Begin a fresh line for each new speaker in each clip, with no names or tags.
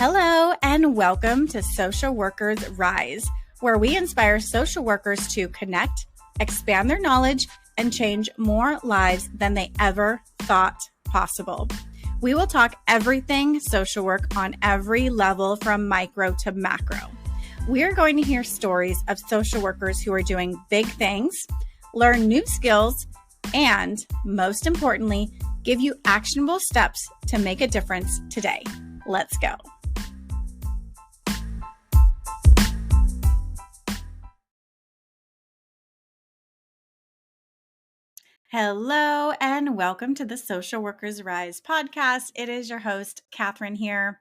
Hello, and welcome to Social Workers Rise, where we inspire social workers to connect, expand their knowledge, and change more lives than they ever thought possible. We will talk everything social work on every level from micro to macro. We are going to hear stories of social workers who are doing big things, learn new skills, and most importantly, give you actionable steps to make a difference today. Let's go. Hello, and welcome to the Social Workers Rise podcast. It is your host, Catherine here.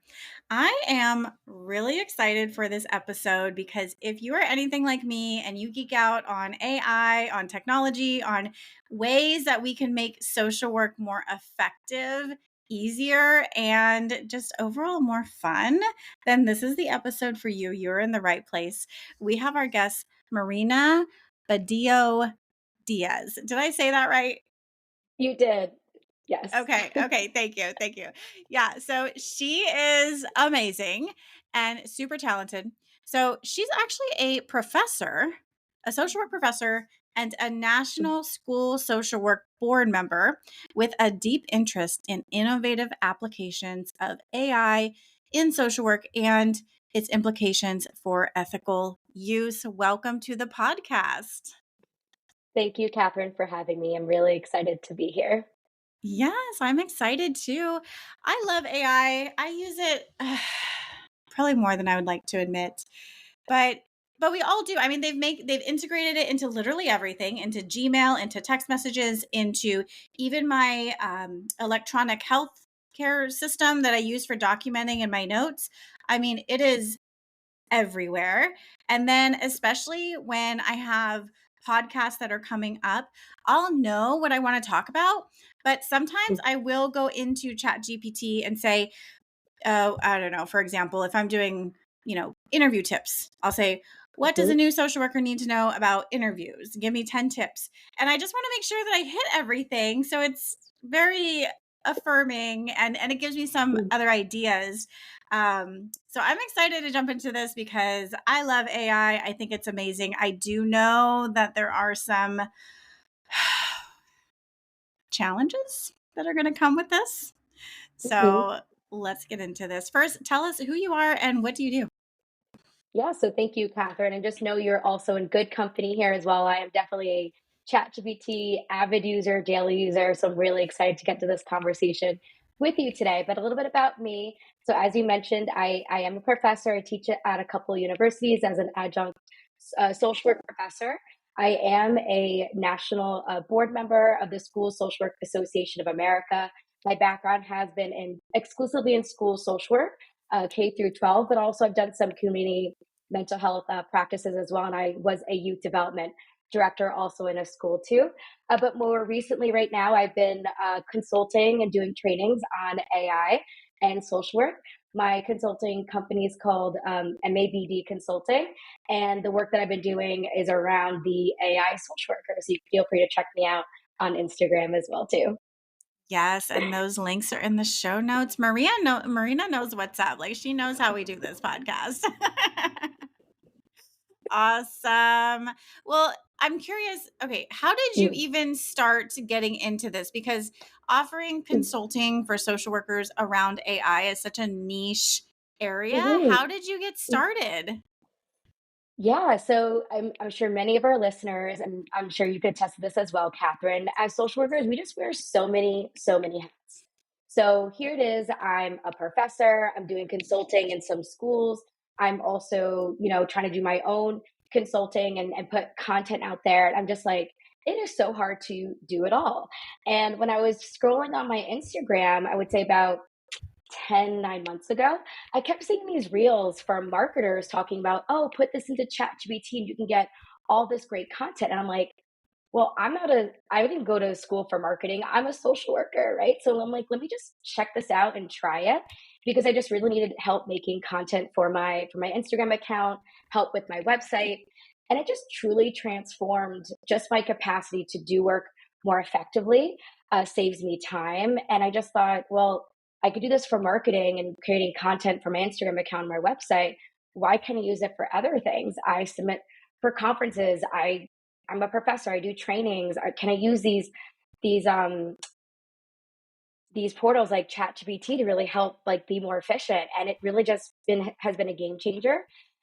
I am really excited for this episode because if you are anything like me and you geek out on AI, on technology, on ways that we can make social work more effective, easier, and just overall more fun, then this is the episode for you. You're in the right place. We have our guest, Marina Badillo Diaz. Did I say that right?
You did. Yes.
Okay. Thank you. Yeah. So she is amazing and super talented. So she's actually a professor, a social work professor, and a national school social work board member with a deep interest in innovative applications of AI in social work and its implications for ethical use. Welcome to the podcast.
Thank you, Catherine, for having me. I'm really excited to be here.
Yes, I'm excited too. I love AI. I use it probably more than I would like to admit. But we all do. I mean, they've integrated it into literally everything, into Gmail, into text messages, into even my electronic health care system that I use for documenting in my notes. I mean, it is everywhere. And then especially when I have podcasts that are coming up, I'll know what I want to talk about, but sometimes I will go into ChatGPT and say, oh, I don't know, for example, if I'm doing, interview tips, I'll say, what does a new social worker need to know about interviews? Give me 10 tips. And I just want to make sure that I hit everything. So it's very affirming and it gives me some other ideas. So I'm excited to jump into this because I love AI. I think it's amazing. I do know that there are some challenges that are going to come with this. So let's get into this. First, tell us who you are and what do you do?
Yeah, so thank you, Catherine. And just know you're also in good company here as well. I am definitely a ChatGPT avid user, daily user. So I'm really excited to get to this conversation with you today. But a little bit about me. So as you mentioned, I am a professor. I teach at a couple of universities as an adjunct social work professor. I am a national board member of the School Social Work Association of America. My background has been exclusively in school social work, K through 12, but also I've done some community mental health practices as well. And I was a youth development director also in a school too. But more recently, right now, I've been consulting and doing trainings on AI and social work. My consulting company is called MABD Consulting. And the work that I've been doing is around the AI social worker. So you feel free to check me out on Instagram as well too.
Yes, and those links are in the show notes. Marina knows what's up. Like she knows how we do this podcast. Awesome. Well, I'm curious. Okay, how did you even start getting into this? Because offering consulting for social workers around AI is such a niche area. How did you get started?
Yeah, so I'm sure many of our listeners, and I'm sure you could attest to this as well, Catherine, as social workers, we just wear so many hats. So here it is, I'm a professor, I'm doing consulting in some schools. I'm also, trying to do my own consulting and put content out there. And I'm just like, it is so hard to do it all. And when I was scrolling on my Instagram, I would say about 9 months ago, I kept seeing these reels from marketers talking about, oh, put this into ChatGPT and you can get all this great content. And I'm like, well, I didn't go to school for marketing. I'm a social worker, right? So I'm like, let me just check this out and try it because I just really needed help making content for my Instagram account, help with my website. And it just truly transformed just my capacity to do work more effectively, saves me time. And I just thought, well, I could do this for marketing and creating content for my Instagram account, my website. Why can't I use it for other things? I submit for conferences. I'm a professor. I do trainings. Can I use these these portals like ChatGPT to really help like be more efficient? And it really just been has been a game changer.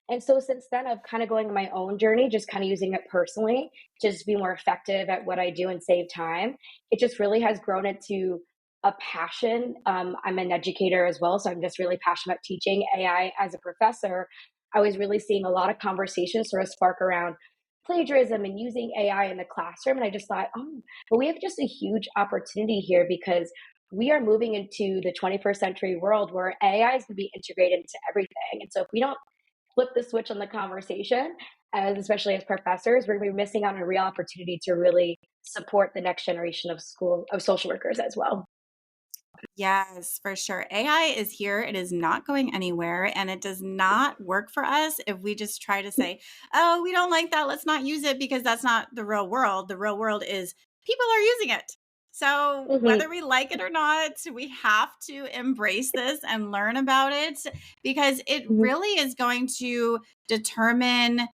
And so since then, I've kind of going on my own journey, just kind of using it personally to just be more effective at what I do and save time. It just really has grown into a passion. I'm an educator as well, so I'm just really passionate about teaching AI as a professor. I was really seeing a lot of conversations sort of spark around plagiarism and using AI in the classroom. And I just thought, oh, but we have just a huge opportunity here because we are moving into the 21st century world where AI is going to be integrated into everything. And so if we don't flip the switch on the conversation, as especially as professors, we're going to be missing out on a real opportunity to really support the next generation of school of social workers as well.
Yes, for sure. AI is here. It is not going anywhere. And it does not work for us if we just try to say, oh, we don't like that. Let's not use it because that's not the real world. The real world is people are using it. So
Hmm.
whether we like it or not, we have to embrace this and learn about it because it
Hmm.
really is going to determine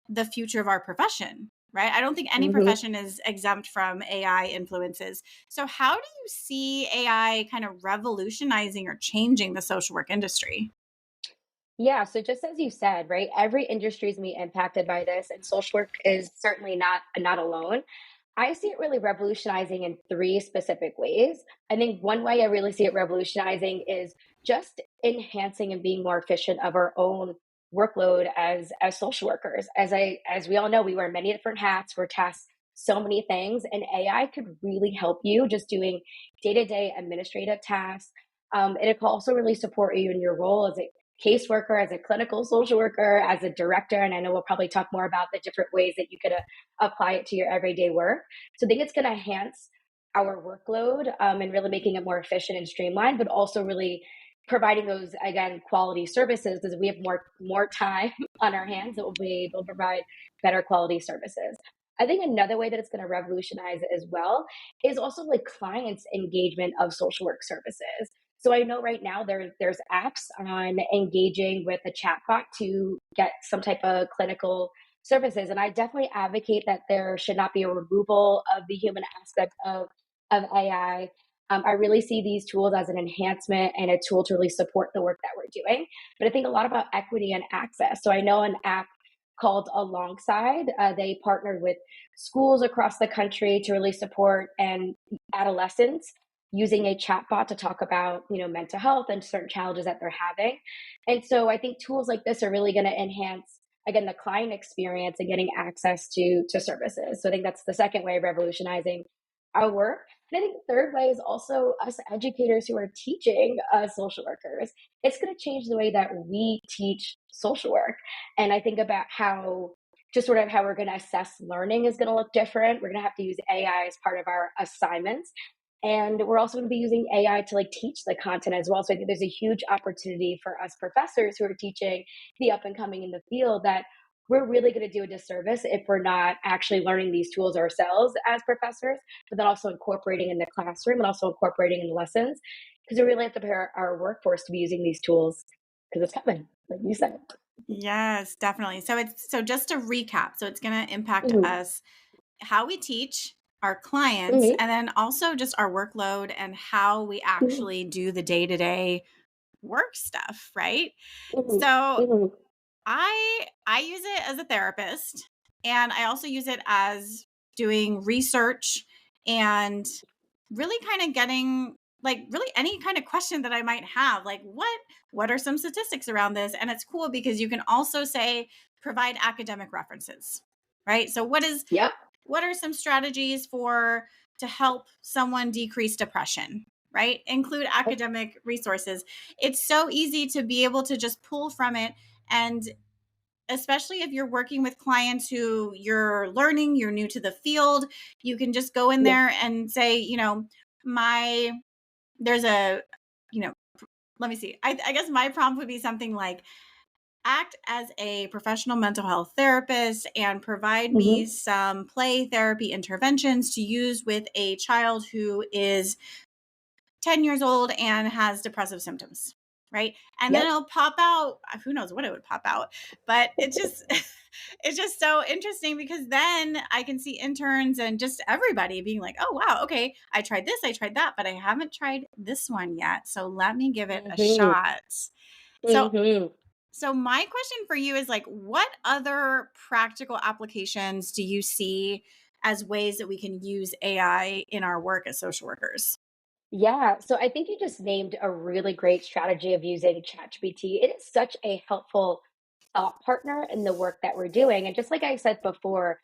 the future of our profession, right? I don't think any
Hmm.
profession is exempt from AI influences. So, how do you see AI kind of revolutionizing or changing the social work industry?
Yeah, so just as you said, right, every industry is going to be impacted by this, and social work is certainly not alone. I see it really revolutionizing in three specific ways. I think one way I really see it revolutionizing is just enhancing and being more efficient of our own workload as social workers. As we all know, we wear many different hats, we're tasked so many things, and AI could really help you just doing day-to-day administrative tasks. And it can also really support you in your role as a caseworker, as a clinical social worker, as a director. And I know we'll probably talk more about the different ways that you could apply it to your everyday work. So I think it's going to enhance our workload and really making it more efficient and streamlined, but also really providing those again quality services because we have more time on our hands that will be able to provide better quality services. I think another way that it's going to revolutionize it as well is also like clients engagement of social work services. So I know right now there's apps on engaging with a chatbot to get some type of clinical services, and I definitely advocate that there should not be a removal of the human aspect of AI. I really see these tools as an enhancement and a tool to really support the work that we're doing. But I think a lot about equity and access. So I know an app called Alongside. They partnered with schools across the country to really support and adolescents using a chatbot to talk about mental health and certain challenges that they're having. And so I think tools like this are really going to enhance again the client experience and getting access to services. So I think that's the second way of revolutionizing our work. And I think the third way is also us educators who are teaching social workers. It's going to change the way that we teach social work. And I think about how just sort of how we're going to assess learning is going to look different. We're going to have to use AI as part of our assignments. And we're also going to be using AI to like teach the content as well. So I think there's a huge opportunity for us professors who are teaching the up and coming in the field that we're really going to do a disservice if we're not actually learning these tools ourselves as professors, but then also incorporating in the classroom and also incorporating in the lessons because we really have to prepare our workforce to be using these tools because it's coming, like you said.
Yes, definitely. So just to recap, so it's going to impact
Hmm.
us how we teach our clients
Hmm.
and then also just our workload and how we
Hmm.
actually do the day-to-day work stuff, right?
Hmm.
So
Hmm.
I use it as a therapist and I also use it as doing research and really kind of getting like really any kind of question that I might have like what are some statistics around this, and it's cool because you can also say provide academic references, right? So
Yep.
what are some strategies for to help someone decrease depression, right? Include academic resources. It's so easy to be able to just pull from it, and especially if you're working with clients who you're learning, you're new to the field, you can just go in
Yeah.
there and say, my there's a, you know, let me see. I guess my prompt would be something like act as a professional mental health therapist and provide me
Hmm.
some play therapy interventions to use with a child who is 10 years old and has depressive symptoms, right? And then
Yep.
it'll pop out, who knows what it would pop out, but it's just it's just so interesting because then I can see interns and just everybody being like, "Oh wow, okay, I tried this, I tried that, but I haven't tried this one yet. So let me give it a
Mhm.
shot." So
Mhm.
so my question for you is like, what other practical applications do you see as ways that we can use AI in our work as social workers?
Yeah, so I think you just named a really great strategy of using ChatGPT. It is such a helpful thought partner in the work that we're doing. And just like I said before,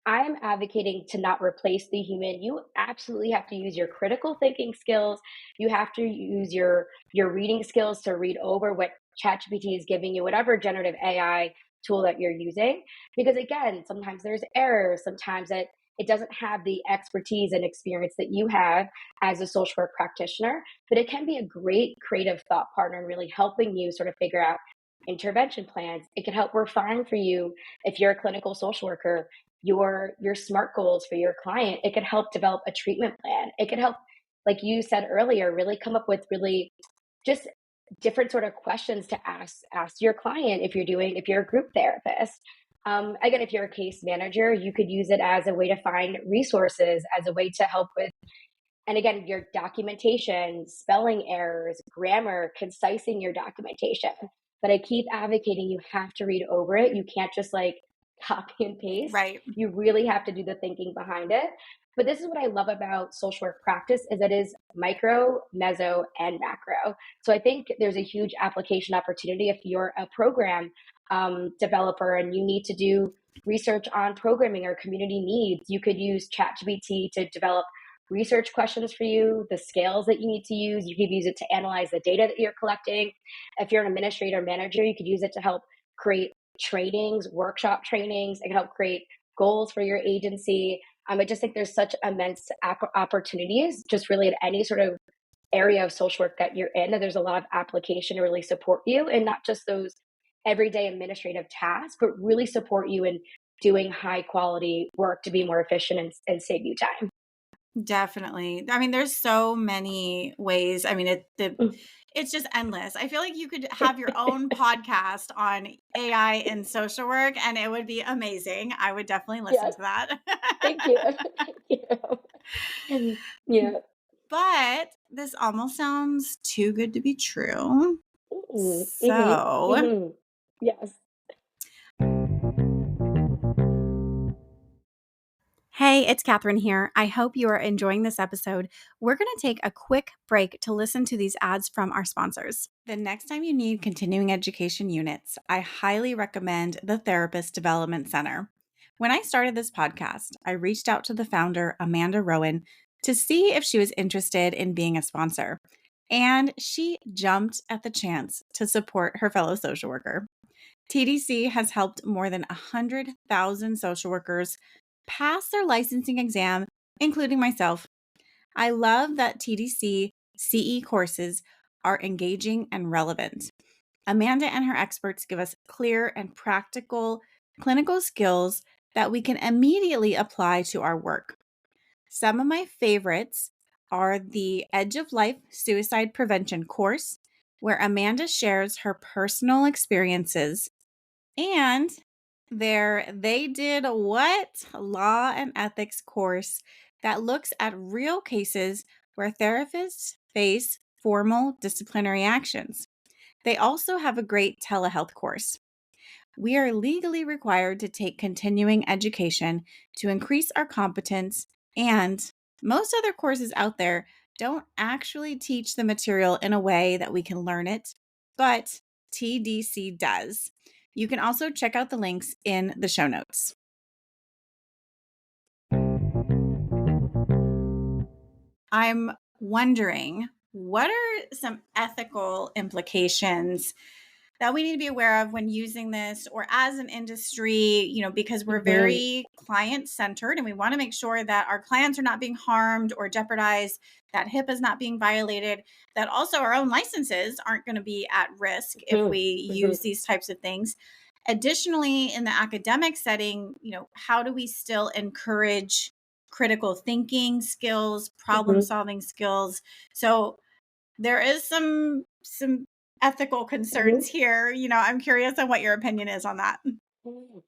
I'm advocating to not replace the human. You absolutely have to use your critical thinking skills. You have to use your reading skills to read over what ChatGPT is giving you, whatever generative AI tool that you're using. Because again, sometimes there's errors, sometimes it doesn't have the expertise and experience that you have as a social work practitioner, but it can be a great creative thought partner in really helping you sort of figure out intervention plans. It can help refine for you if you're a clinical social worker your SMART goals for your client. It could help develop a treatment plan. It could help, like you said earlier, really come up with really just different sort of questions to ask your client if you're a group therapist. Again, if you're a case manager, you could use it as a way to find resources, as a way to help with, and again, your documentation, spelling errors, grammar, concising your documentation. But I keep advocating you have to read over it. You can't just like copy and paste.
Right.
You really have to do the thinking behind it. But this is what I love about social work practice is it is micro, meso, and macro. So I think there's a huge application opportunity if you're a program developer and you need to do research on programming or community needs. You could use ChatGPT to develop research questions for you, the scales that you need to use. You could use it to analyze the data that you're collecting. If you're an administrator manager, you could use it to help create trainings, workshop trainings. It can help create goals for your agency. I just think there's such immense opportunities, just really at any sort of area of social work that you're in, that there's a lot of application to really support you and not just those everyday administrative tasks, but really support you in doing high quality work to be more efficient and save you time.
Definitely. I mean, there's so many ways. I mean, it's just endless. I feel like you could have your own podcast on AI and social work, and it would be amazing. I would definitely listen
Yes.
to that.
Thank you. Thank you. And yeah.
But this almost sounds too good to be true.
Mhm, mhm,
So,
mhm. Yes.
hey, it's Catherine here. I hope you are enjoying this episode. We're going to take a quick break to listen to these ads from our sponsors. The next time you need continuing education units, I highly recommend the Therapist Development Center. When I started this podcast, I reached out to the founder, Amanda Rowan, to see if she was interested in being a sponsor. And she jumped at the chance to support her fellow social worker. TDC has helped more than 100,000 social workers pass their licensing exam, including myself. I love that TDC CE courses are engaging and relevant. Amanda and her experts give us clear and practical clinical skills that we can immediately apply to our work. Some of my favorites are the Edge of Life Suicide Prevention course, where Amanda shares her personal experiences, and their They Did What? Law and Ethics course that looks at real cases where therapists face formal disciplinary actions. They also have a great telehealth course. We are legally required to take continuing education to increase our competence, and most other courses out there don't actually teach the material in a way that we can learn it, but TDC does. You can also check out the links in the show notes. I'm wondering, what are some ethical implications that we need to be aware of when using this, or as an industry, because we're
Mhm,
very client centered and we want to make sure that our clients are not being harmed or jeopardized, that HIPAA is not being violated, that also our own licenses aren't going to be at risk if
mhm,
we
mhm,
use these types of things. Additionally, in the academic setting, how do we still encourage critical thinking skills, problem
mhm.
solving skills? So there is some ethical concerns
Mhm.
here. I'm curious on what your opinion is on that.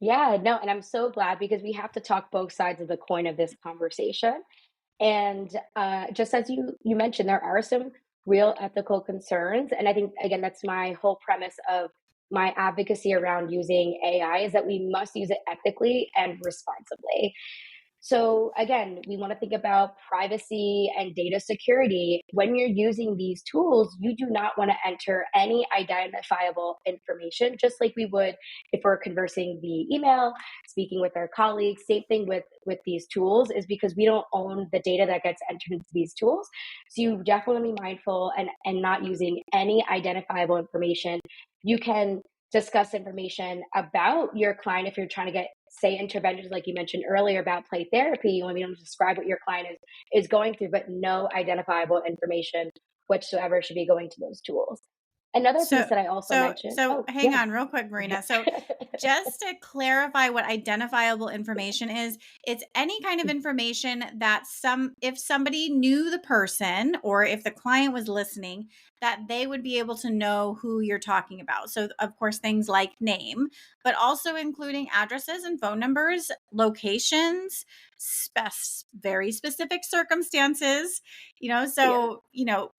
Yeah, no, and I'm so glad because we have to talk both sides of the coin of this conversation. And just as you mentioned, there are some real ethical concerns, and I think again that's my whole premise of my advocacy around using AI is that we must use it ethically and responsibly. So again, we want to think about privacy and data security. When you're using these tools, you do not want to enter any identifiable information, just like we would if we're conversing via email, speaking with our colleagues. Same thing with these tools is because we don't own the data that gets entered into these tools. So you definitely be mindful and not using any identifiable information. You can discuss information about your client if you're trying to get say interventions like you mentioned earlier about play therapy. You want to be able to describe what your client is going through, but no identifiable information whatsoever should be going to those tools. Another piece
So
that I also
so
mentioned,
so
oh
hang
yeah.
on real quick, Marina. So just to clarify what identifiable information is, it's any kind of information that if somebody knew the person or if the client was listening, that they would be able to know who you're talking about. So of course things like name, but also including addresses and phone numbers, locations, very specific circumstances.
Yeah.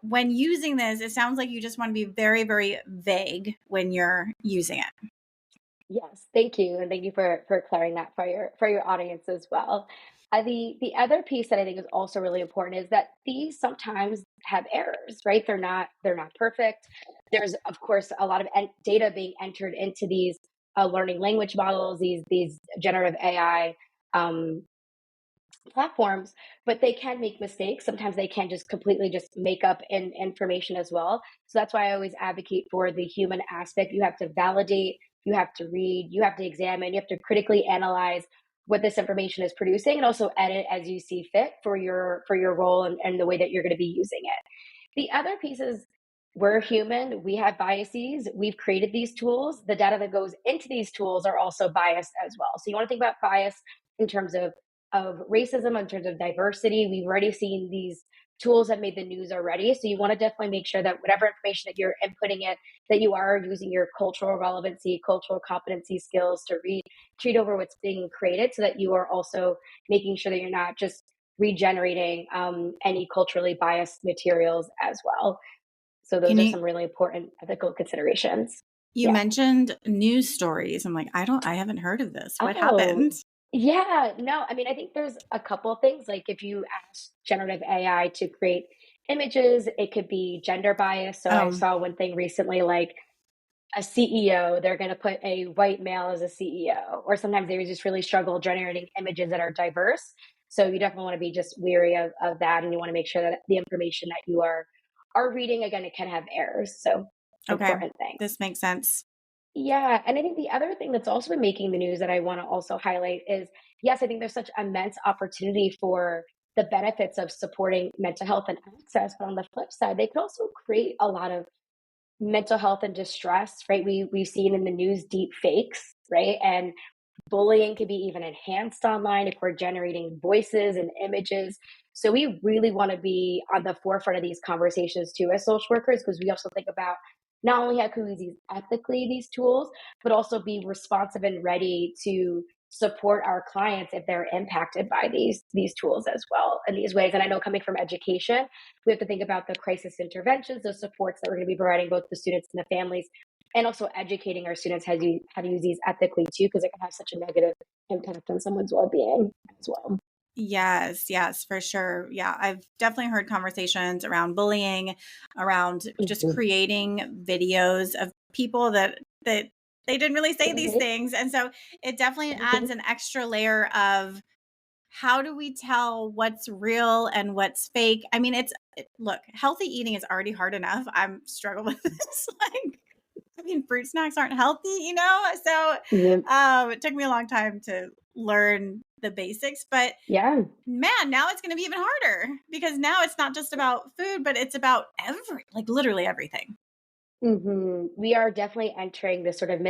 When using this, it sounds like you just want to be very, very vague when you're using it.
Yes, thank you, and thank you for clearing that for your audience as well. The other piece that I think is also really important is that these sometimes have errors, right? They're not perfect. There's of course a lot of data being entered into these learning language models, these generative AI um, platforms, but they can make mistakes. Sometimes they can just completely just make up information as well. So that's why I always advocate for the human aspect. You have to validate, you have to read, you have to examine, you have to critically analyze what this information is producing and also edit as you see fit for your role and the way that you're going to be using it. The other piece is we're human, we have biases, we've created these tools. The data that goes into these tools are also biased as well. So you want to think about bias in terms of racism, in terms of diversity. We've already seen these tools have made the news already. So you want to definitely make sure that whatever information that you're inputting in, that you are using your cultural relevancy, cultural competency skills to treat over what's being created so that you are also making sure that you're not just regenerating any culturally biased materials as well. So
Can
those are
you
some really important ethical considerations.
you
Yeah.
mentioned news stories. I'm like, I haven't heard of this. What
Oh,
happened?
yeah. No, I mean, I think there's a couple of things. Like if you ask generative AI to create images, it could be gender bias. So I
Oh,
saw one thing recently, like a CEO, they're going to put a white male as a CEO, or sometimes they just really struggle generating images that are diverse. So you definitely want to be just weary of that, and you want to make sure that the information that you are reading, again, it can have errors. So
okay.
important thing.
This makes sense.
Yeah, and I think the other thing that's also been making the news that I want to also highlight is yes, I think there's such immense opportunity for the benefits of supporting mental health and access, but on the flip side, they could also create a lot of mental health and distress, right? We've seen in the news deep fakes, right? And bullying can be even enhanced online if we're generating voices and images. So we really want to be on the forefront of these conversations too as social workers, because we also think about not only how can we use ethically these tools, but also be responsive and ready to support our clients if they're impacted by these tools as well in these ways. And I know coming from education, we have to think about the crisis interventions, the supports that we're going to be providing both the students and the families, and also educating our students how to use these ethically too, because it can have such a negative impact on someone's well-being as well.
Yes, yes, for sure. Yeah, I've definitely heard conversations around bullying, around just
Mhm.
creating videos of people that they didn't really say these
Mhm.
things. And so it definitely adds
Mhm.
an extra layer of how do we tell what's real and what's fake? I mean, look, healthy eating is already hard enough. I'm struggling with this. Like, I mean, fruit snacks aren't healthy, So
Yep.
it took me a long time to learn the basics, but
Yeah.
man, now it's going to be even harder because now it's not just about food, but it's about like literally everything.
We are definitely entering this sort of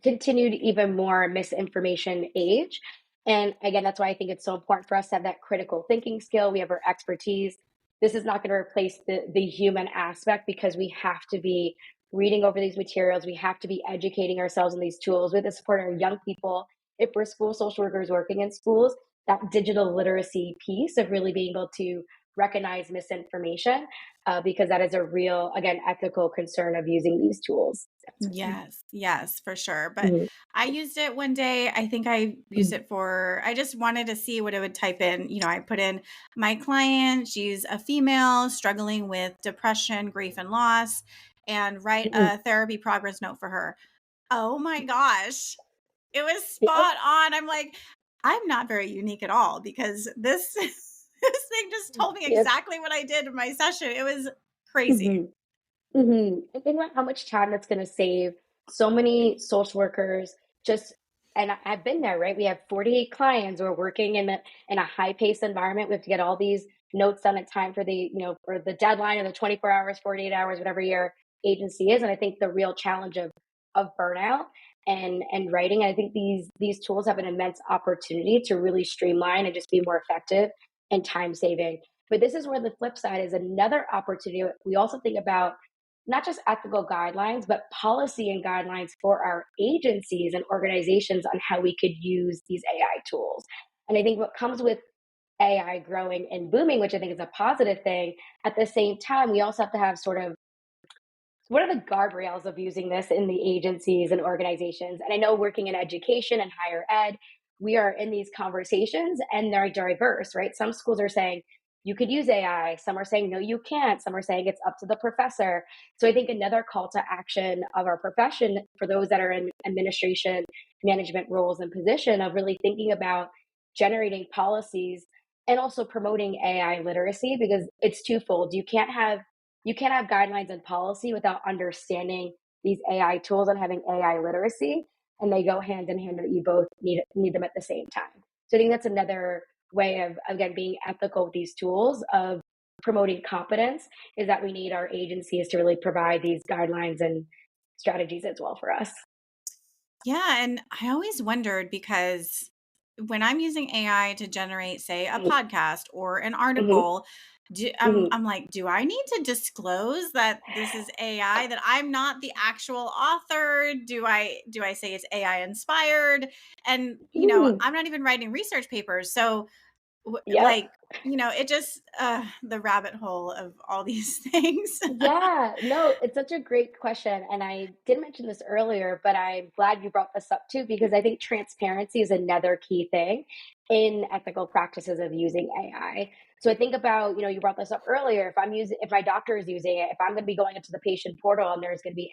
continued even more misinformation age. And again, that's why I think it's so important for us to have that critical thinking skill. We have our expertise. this is not going to replace the human aspect, because we have to be reading over these materials. We have to be educating ourselves in these tools with the support of our young people. If we're school social workers working in schools, that digital literacy piece of really being able to recognize misinformation, because that is a real, again, ethical concern of using these tools.
Yes, yes, for sure. But
Mhm,
I used it one day. I think I used
mhm,
it for, I just wanted to see what it would type in. I put in my client, she's a female struggling with depression, grief, and loss, and write
mhm.
a therapy progress note for her. Oh my gosh. It was
Yep,
spot on. I'm like, I'm not very unique at all because this this thing just told me
yep.
exactly what I did in my session. It was crazy.
Mhm. Mhm. And think about how much time that's gonna save so many social workers, just and I've been there, right? We have 48 clients. We're working in a high-paced environment. We have to get all these notes done in time for for the deadline of the 24 hours, 48 hours, whatever your agency is. And I think the real challenge of burnout and writing, I think these tools have an immense opportunity to really streamline and just be more effective and time saving. But this is where the flip side is another opportunity. We also think about not just ethical guidelines, but policy and guidelines for our agencies and organizations on how we could use these AI tools. And I think what comes with AI growing and booming, which I think is a positive thing, at the same time, we also have to have sort of what are the guardrails of using this in the agencies and organizations? And I know working in education and higher ed, we are in these conversations and they're diverse, right? Some schools are saying you could use AI. Some are saying, no, you can't. Some are saying it's up to the professor. So I think another call to action of our profession for those that are in administration, management roles and position of really thinking about generating policies and also promoting AI literacy, because it's twofold. You can't have guidelines and policy without understanding these AI tools and having AI literacy, and they go hand in hand. That you both need them at the same time. So I think that's another way of, again, being ethical with these tools of promoting competence, is that we need our agencies to really provide these guidelines and strategies as well for us.
Yeah, and I always wondered because when I'm using AI to generate, say, a
Mhm,
podcast or an
mhm,
article,
mhm.
I'm like, do I need to disclose that this is AI, that I'm not the actual author? Do I say it's AI inspired? And
Mm,
I'm not even writing research papers, so
yep.
like it just the rabbit hole of all these things.
Yeah, no, it's such a great question. And I did mention this earlier, but I'm glad you brought this up too, because I think transparency is another key thing in ethical practices of using AI. So I think about, you brought this up earlier. If my doctor is using it, if I'm going to be going into the patient portal and there's going to be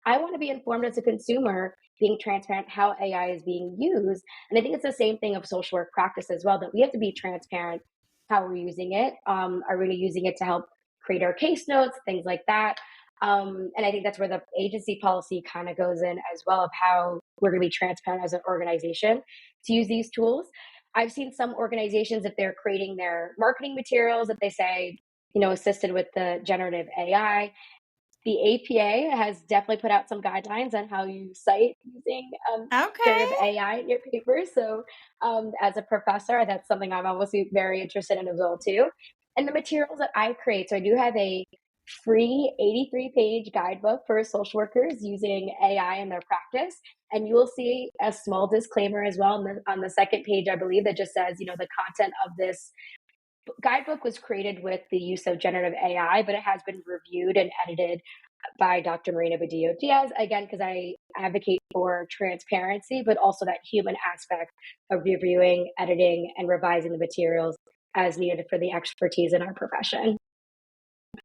I want to be informed as a consumer, being transparent how AI is being used. And I think it's the same thing of social work practice as well, that we have to be transparent how we're using it. Are we using it to help create our case notes, things like that? And I think that's where the agency policy kind of goes in as well, of how we're going to be transparent as an organization to use these tools. I've seen some organizations, if they're creating their marketing materials, that they say, assisted with the generative AI. The APA has definitely put out some guidelines on how you cite using
Okay.
generative AI in your paper. So, as a professor, that's something I'm obviously very interested in as well too. And the materials that I create, so I do have a free 83-page guidebook for social workers using AI in their practice. And you will see a small disclaimer as well on the second page, I believe, that just says, the content of this guidebook was created with the use of generative AI, but it has been reviewed and edited by Dr. Marina Badillo Diaz, again, because I advocate for transparency, but also that human aspect of reviewing, editing, and revising the materials as needed for the expertise in our profession.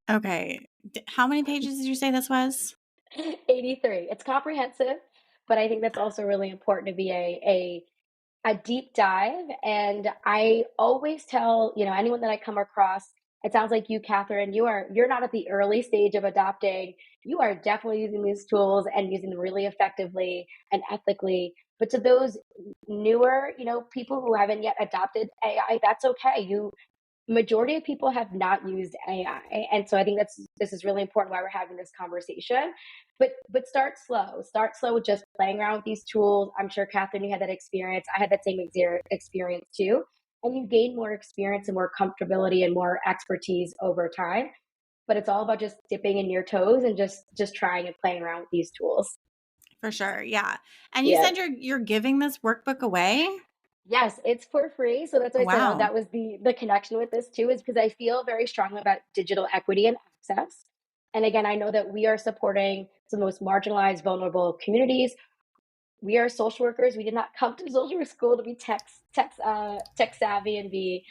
Okay. How many pages did you say this was?
83. It's comprehensive, but I think that's also really important to be a deep dive. And I always tell, anyone that I come across, it sounds like you, Catherine, you're not at the early stage of adopting. You are definitely using these tools and using them really effectively and ethically. But to those newer, people who haven't yet adopted AI, that's okay. Majority of people have not used AI. And so I think this is really important why we're having this conversation. But start slow. Start slow with just playing around with these tools. I'm sure, Catherine, you had that experience. I had that same experience too. and you gain more experience and more comfortability and more expertise over time. But it's all about just dipping in your toes and just trying and playing around with these tools.
For sure. Yeah. And you
Yeah.
said you're giving this workbook away?
Yes, it's for free. So that's why I said, oh,
Wow.
that was the connection with this too, is because I feel very strongly about digital equity and access. And again, I know that we are supporting some of the most marginalized, vulnerable communities. We are social workers. We did not come to social work school to be tech savvy and be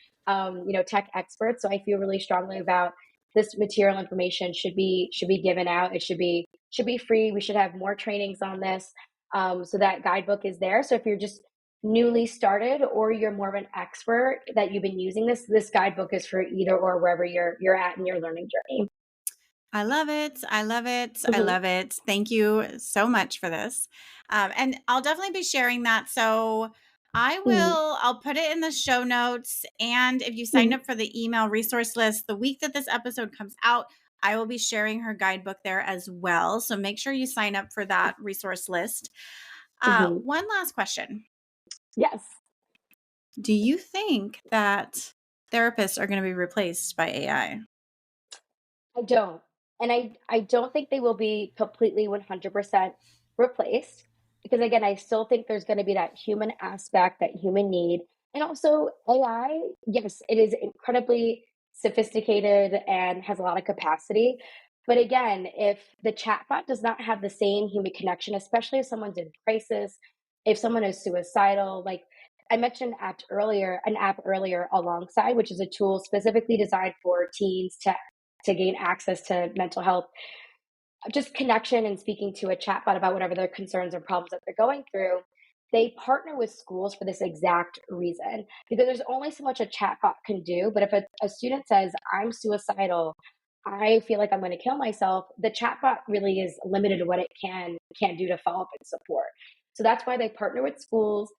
tech experts. So I feel really strongly about this material information should be given out. It should be free. We should have more trainings on this. So that guidebook is there. So if you're just newly started or you're more of an expert that you've been using this guidebook is for either or wherever you're at in your learning journey.
I love it. I love it. I
Mhm,
love it. Thank you so much for this. And I'll definitely be sharing that. So
mhm,
I'll put it in the show notes. And if you sign
mhm,
up for the email resource list, the week that this episode comes out, I will be sharing her guidebook there as well. So make sure you sign up for that resource list.
mhm.
One last question.
Yes.
Do you think that therapists are going to be replaced by AI?
I don't. And I don't think they will be completely 100% replaced because again, I still think there's going to be that human aspect, that human need. And also AI, yes, it is incredibly sophisticated and has a lot of capacity. But again, if the chatbot does not have the same human connection, especially if someone's in crisis, if someone is suicidal, like I mentioned an app earlier alongside, which is a tool specifically designed for teens to gain access to mental health, just connection and speaking to a chatbot about whatever their concerns or problems that they're going through. They partner with schools for this exact reason because there's only so much a chatbot can do. But if a student says, I'm suicidal, I feel like I'm going to kill myself, the chatbot really is limited to what it can do to follow up and support. So that's why they partner with schools.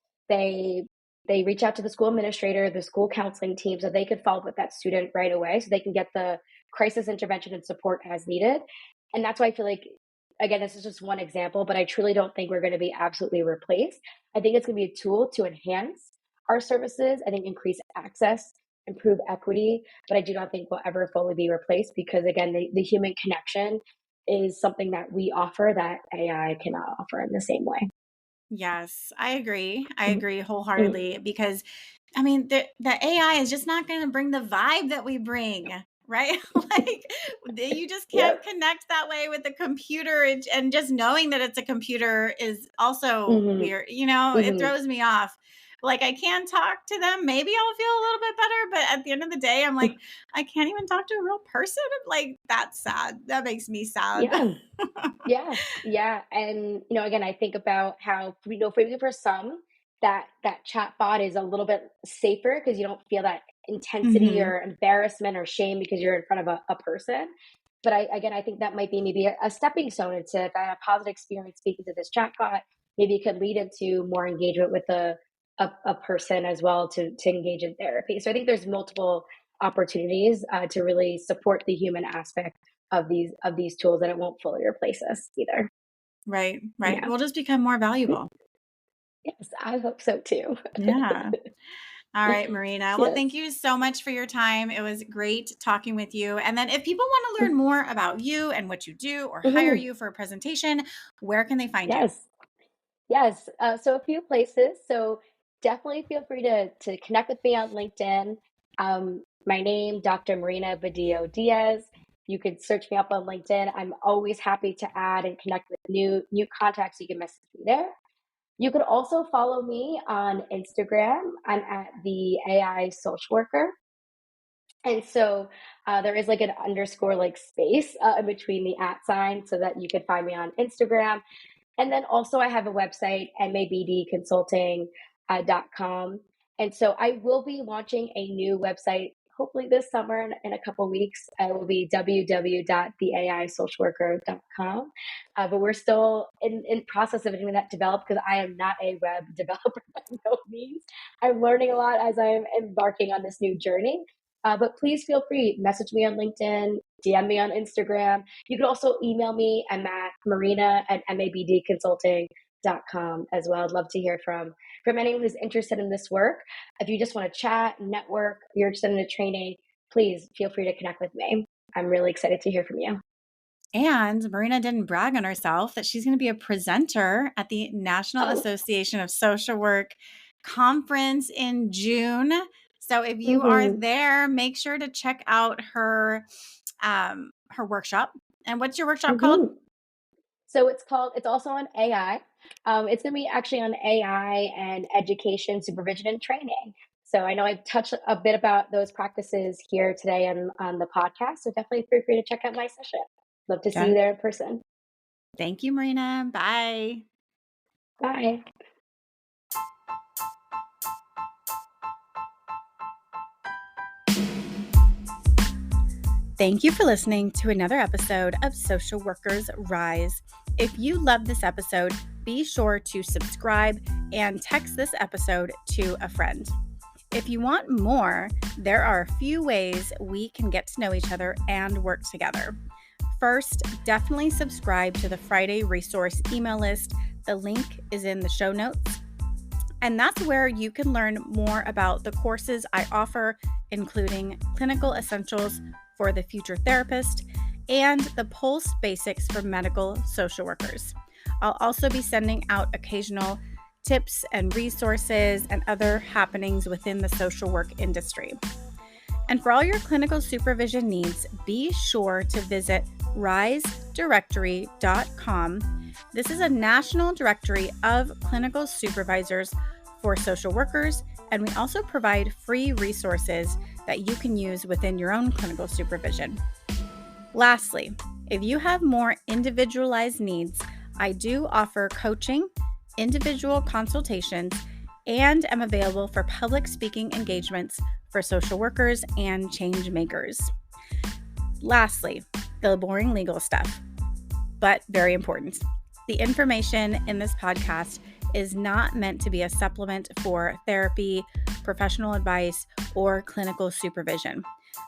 They reach out to the school administrator, the school counseling team, so they could follow up with that student right away, so they can get the crisis intervention and support as needed. And that's why I feel like, again, this is just one example, but I truly don't think we're going to be absolutely replaced. I think it's going to be a tool to enhance our services. I think increase access, improve equity, but I do not think we'll ever fully be replaced because, again, the human connection is something that we offer that AI cannot offer in the same way.
Yes, I agree. I
Mhm,
agree
mhm,
wholeheartedly because I mean the AI is just not going to bring the vibe that we bring, right? Like you just can't
Yep.
connect that way with the computer and just knowing that it's a computer is also
Mhm,
weird. You know, it
mhm.
throws me off. Like I can talk to them, maybe I'll feel a little bit better, but at the end of the day I'm like I can't even talk to a real person. Like that's sad. That makes me sad.
Yeah. Yeah, yeah, and again, I think about how maybe for some that chat bot is a little bit safer because you don't feel that intensity
Mhm.
or embarrassment or shame because you're in front of a person. But I think that might be maybe a stepping stone into if I have a positive experience speaking to this chat bot, maybe it could lead into more engagement with a person as well to engage in therapy. So I think there's multiple opportunities to really support the human aspect of these tools, and it won't fully replace us either.
Right, right.
Yeah.
We'll just become more
Mhm.
valuable.
Yes, I hope so too.
Yeah. All right, Marina. Well,
Yes.
thank you so much for your time. It was great talking with you. And then if people want to learn more about you and what you do or hire
Mhm.
you for a presentation, where can they find you?
Yes. Yes. So a few places. So definitely feel free to connect with me on LinkedIn. My name, Dr. Marina Badillo Diaz. You could search me up on LinkedIn. I'm always happy to add and connect with new contacts. You can message me there. You could also follow me on Instagram. I'm at the AI social worker. And so there is like an underscore like space in between the at sign so that you could find me on Instagram. And then also I have a website, mabdconsulting.com. And so I will be launching a new website hopefully this summer in a couple weeks. It will be www.theaisocialworker.com. But we're still in process of getting that developed because I am not a web developer by no means. I'm learning a lot as I'm embarking on this new journey. But please feel free, message me on LinkedIn, DM me on Instagram. You can also email me. I'm at marina at mabdconsulting.com. revolutionize.com as well. I'd love to hear from anyone who's interested in this work. If you just want to chat, network, you're interested in a training, please feel free to connect with me. I'm really excited to hear from you.
And Marina didn't brag on herself that she's going to be a presenter at the National
Oh,
Association of Social Work conference in June. So if you are
hmm
there, make sure to check out her workshop. And what's your workshop called?
hmm So it's also on AI. It's going to be actually on AI and education, supervision, and training. So I know I've touched a bit about those practices here today on the podcast. So definitely feel free to check out my session. Love to see you
Done.
there in person.
Thank you, Marina. Bye.
Bye.
Thank you for listening to another episode of Social Workers Rise. If you love this episode, be sure to subscribe and text this episode to a friend. If you want more, there are a few ways we can get to know each other and work together. First, definitely subscribe to the Friday resource email list. The link is in the show notes. And that's where you can learn more about the courses I offer, including Clinical Essentials for the Future Therapist and the Pulse Basics for Medical Social Workers. I'll also be sending out occasional tips and resources and other happenings within the social work industry. And for all your clinical supervision needs, be sure to visit risedirectory.com. This is a national directory of clinical supervisors for social workers, and we also provide free resources that you can use within your own clinical supervision. Lastly, if you have more individualized needs, I do offer coaching, individual consultations, and am available for public speaking engagements for social workers and change makers. Lastly, the boring legal stuff, but very important. The information in this podcast is not meant to be a supplement for therapy, professional advice, or clinical supervision.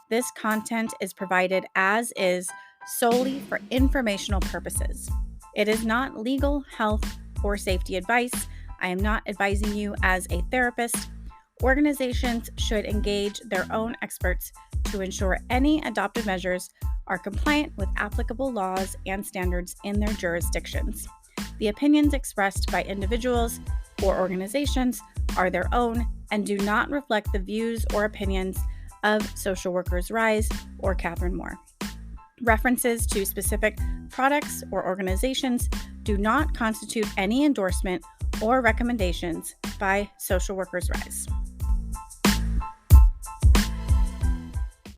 This content is provided as is solely for informational purposes. It is not legal, health, or safety advice. I am not advising you as a therapist. Organizations should engage their own experts to ensure any adopted measures are compliant with applicable laws and standards in their jurisdictions. The opinions expressed by individuals or organizations are their own and do not reflect the views or opinions of Social Workers Rise or Catherine Moore. References to specific products or organizations do not constitute any endorsement or recommendations by Social Workers Rise.